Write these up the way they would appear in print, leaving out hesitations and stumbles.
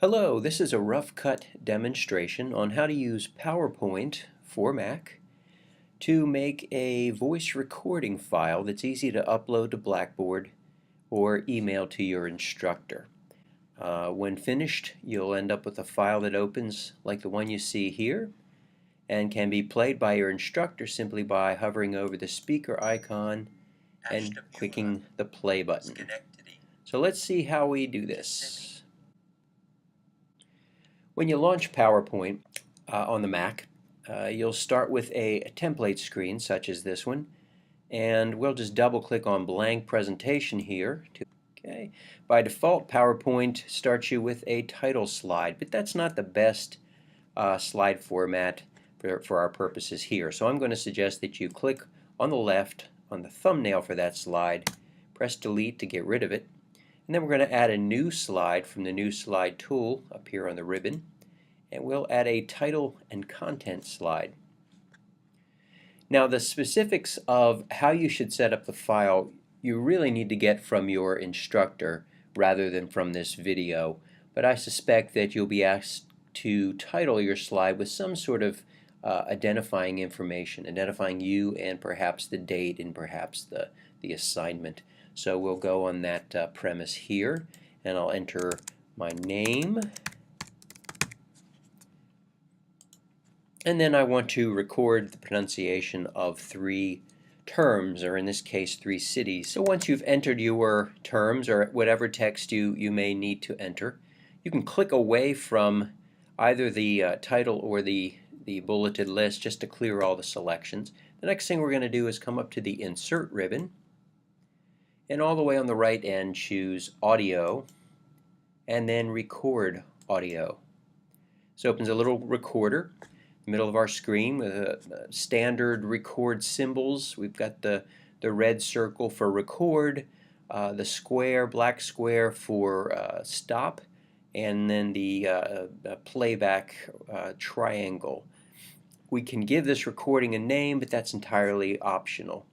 Hello, this is a rough cut demonstration on how to use PowerPoint for Mac to make a voice recording file that's easy to upload to Blackboard or email to your instructor. When finished, you'll end up with a file that opens like the one you see here and can be played by your instructor simply by hovering over the speaker icon and clicking the play button. So let's see how we do this. When you launch PowerPoint on the Mac, you'll start with a template screen such as this one, and we'll just double click on blank presentation here. Okay. By default, PowerPoint starts you with a title slide, but that's not the best slide format for our purposes here. So I'm going to suggest that you click on the left on the thumbnail for that slide, press delete to get rid of it, and then we're going to add a new slide from the new slide tool up here on the ribbon, and we'll add a title and content slide. Now the specifics of how you should set up the file you really need to get from your instructor rather than from this video, but I suspect that you'll be asked to title your slide with some sort of identifying information, identifying you and perhaps the date and perhaps the assignment. So we'll go on that premise here, and I'll enter my name, and then I want to record the pronunciation of 3 terms, or in this case 3 cities. So once you've entered your terms or whatever text you may need to enter, you can click away from either the title or the bulleted list just to clear all the selections. The next thing we're going to do is come up to the Insert ribbon, and all the way on the right end choose Audio and then Record Audio. So it opens a little recorder in the middle of our screen with standard record symbols. We've got the red circle for record, the square, black square for stop, and then the playback triangle. We can give this recording a name, but that's entirely optional.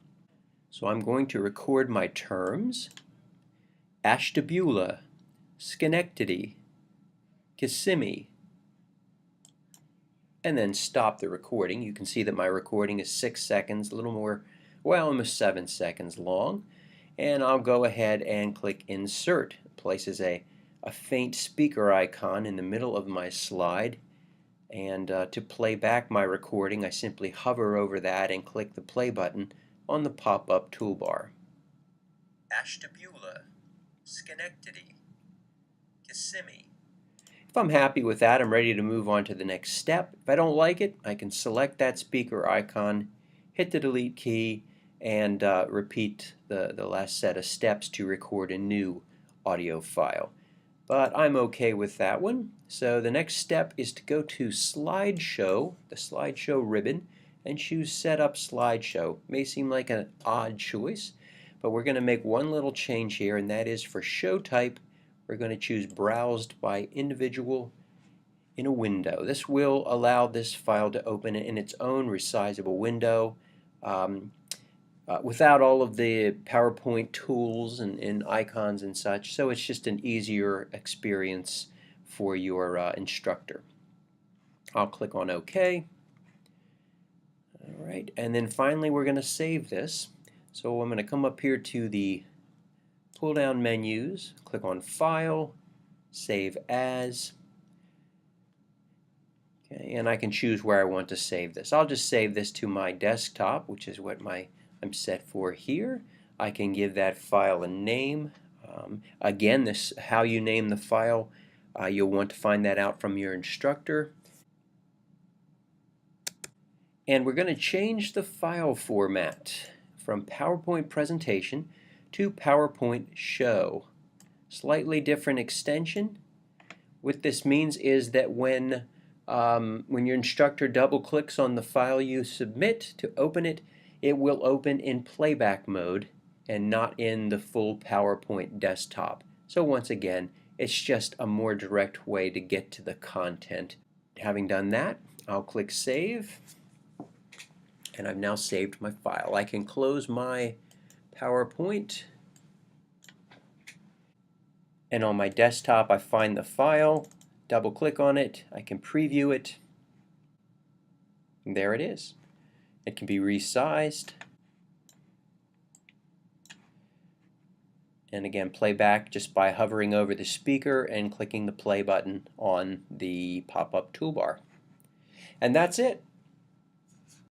So I'm going to record my terms: Ashtabula, Schenectady, Kissimmee, and then stop the recording. You can see that my recording is 6 seconds, a little more, well, almost 7 seconds long. And I'll go ahead and click Insert. It places a faint speaker icon in the middle of my slide. And to play back my recording, I simply hover over that and click the play button on the pop-up toolbar. Ashtabula, Schenectady, Kissimmee. If I'm happy with that, I'm ready to move on to the next step. If I don't like it, I can select that speaker icon, hit the delete key, and repeat the last set of steps to record a new audio file. But I'm okay with that one. So the next step is to go to Slideshow, the Slideshow ribbon, and choose Setup Slideshow. May seem like an odd choice, but we're going to make one little change here, and that is for show type, we're going to choose Browsed by Individual in a Window. This will allow this file to open in its own resizable window without all of the PowerPoint tools and icons and such, so it's just an easier experience for your instructor. I'll click on OK. Alright, and then finally we're going to save this. So I'm going to come up here to the pull down menus, click on File, Save As, okay, and I can choose where I want to save this. I'll just save this to my desktop, which is what I'm set for here. I can give that file a name. Again, this how you name the file, you'll want to find that out from your instructor. And we're going to change the file format from PowerPoint Presentation to PowerPoint Show. Slightly different extension. What this means is that when your instructor double clicks on the file you submit to open it, it will open in playback mode and not in the full PowerPoint desktop. So once again, it's just a more direct way to get to the content. Having done that, I'll click Save, and I've now saved my file. I can close my PowerPoint, and on my desktop I find the file, double click on it, I can preview it. And there it is. It can be resized. And again, playback just by hovering over the speaker and clicking the play button on the pop-up toolbar. And that's it.